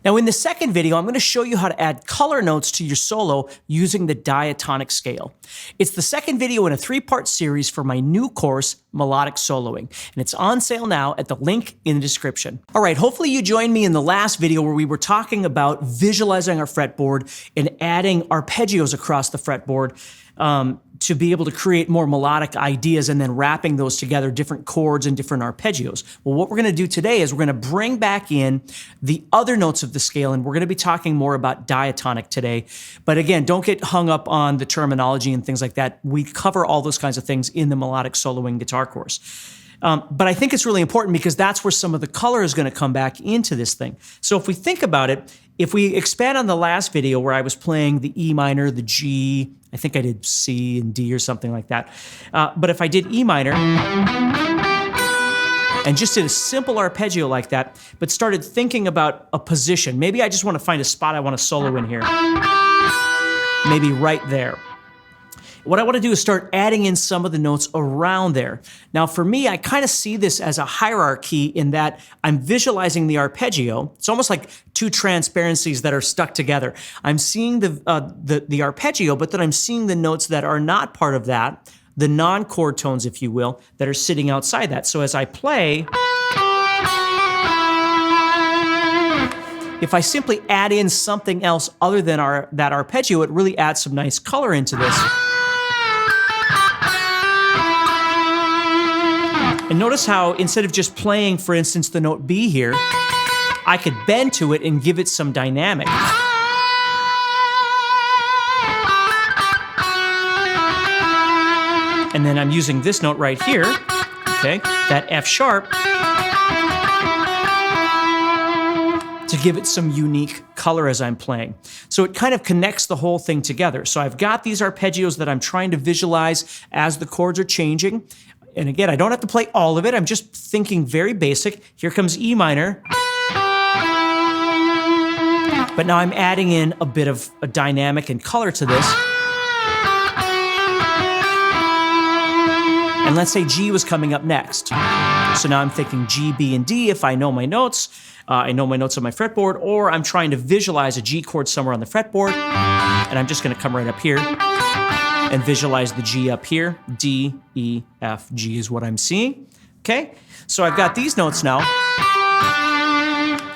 Now in the second video, I'm going to show you how to add color notes to your solo using the diatonic scale. It's the second video in a 3-part series for my new course, Melodic Soloing, and it's on sale now at the link in the description. All right, hopefully you joined me in the last video where we were talking about visualizing our fretboard and adding arpeggios across the fretboard to be able to create more melodic ideas and then wrapping those together, different chords and different arpeggios. Well, what we're going to do today is we're going to bring back in the other notes of the scale, and we're going to be talking more about diatonic today. But again, don't get hung up on the terminology and things like that. We cover all those kinds of things in the Melodic Soloing guitar course. But I think it's really important because that's where some of the color is going to come back into this thing. So if we think about it, if we expand on the last video where I was playing the E minor, the G, I think I did C and D or something like that. But if I did E minor and just did a simple arpeggio like that, but started thinking about a position, maybe I just want to find a spot I want to solo in here. Maybe right there. What I want to do is start adding in some of the notes around there. Now for me, I kind of see this as a hierarchy in that I'm visualizing the arpeggio. It's almost like two transparencies that are stuck together. I'm seeing the arpeggio, but then I'm seeing the notes that are not part of that, the non-chord tones, if you will, that are sitting outside that. So as I play, if I simply add in something else other than that arpeggio, it really adds some nice color into this. And notice how instead of just playing, for instance, the note B here, I could bend to it and give it some dynamic. And then I'm using this note right here, okay, that F sharp, to give it some unique color as I'm playing. So it kind of connects the whole thing together. So I've got these arpeggios that I'm trying to visualize as the chords are changing. And again, I don't have to play all of it. I'm just thinking very basic. Here comes E minor. But now I'm adding in a bit of a dynamic and color to this. And let's say G was coming up next. So now I'm thinking G, B, and D if I know my notes. I know my notes on my fretboard, or I'm trying to visualize a G chord somewhere on the fretboard. And I'm just going to come right up here and visualize the G up here. D, E, F, G is what I'm seeing. Okay, so I've got these notes now.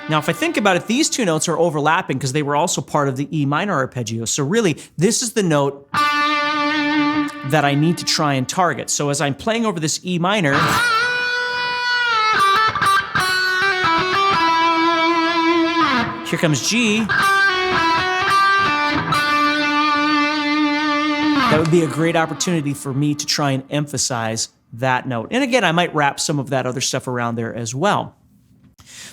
Now, if I think about it, these two notes are overlapping because they were also part of the E minor arpeggio. So really, this is the note that I need to try and target. So as I'm playing over this E minor, here comes G. That would be a great opportunity for me to try and emphasize that note. And again, I might wrap some of that other stuff around there as well.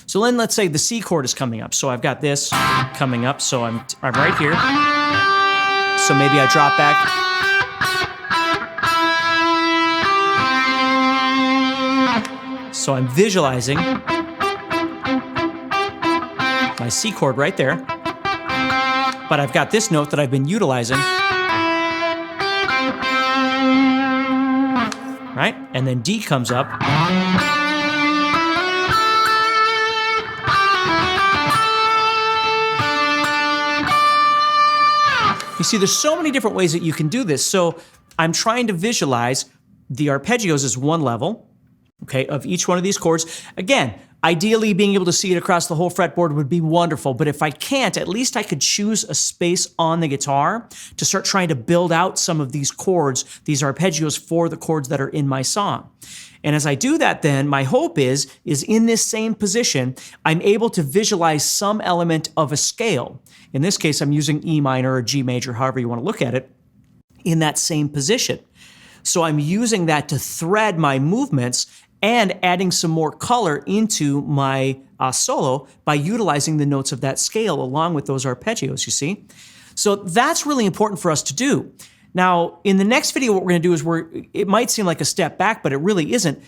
So then let's say the C chord is coming up. So I've got this coming up, so I'm right here. So maybe I drop back. So I'm visualizing my C chord right there. But I've got this note that I've been utilizing. Right? And then D comes up. You see, there's so many different ways that you can do this. So I'm trying to visualize the arpeggios as one level, okay, of each one of these chords. Again, ideally being able to see it across the whole fretboard would be wonderful, but if I can't, at least I could choose a space on the guitar to start trying to build out some of these chords, these arpeggios for the chords that are in my song. And as I do that then, my hope is in this same position, I'm able to visualize some element of a scale. In this case, I'm using E minor or G major, however you want to look at it, in that same position. So I'm using that to thread my movements and adding some more color into my solo by utilizing the notes of that scale along with those arpeggios, you see? So that's really important for us to do. Now, in the next video, what we're going to do is it might seem like a step back, but it really isn't.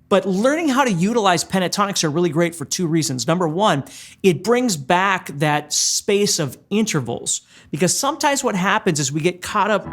But learning how to utilize pentatonics are really great for two reasons. Number one, it brings back that space of intervals, because sometimes what happens is we get caught up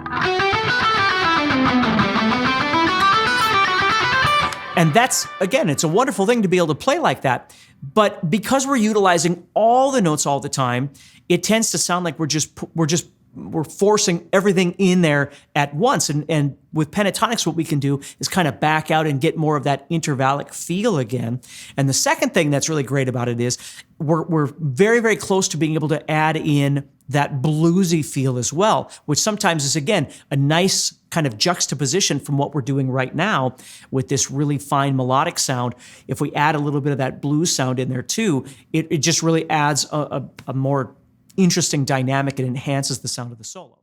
And that's, again, it's a wonderful thing to be able to play like that. But because we're utilizing all the notes all the time, it tends to sound like we're forcing everything in there at once. And with pentatonics, what we can do is kind of back out and get more of that intervallic feel again. And the second thing that's really great about it is we're very, very close to being able to add in that bluesy feel as well, which sometimes is, again, a nice kind of juxtaposition from what we're doing right now with this really fine melodic sound. If we add a little bit of that blues sound in there too, it just really adds a more interesting dynamic and enhances the sound of the solo.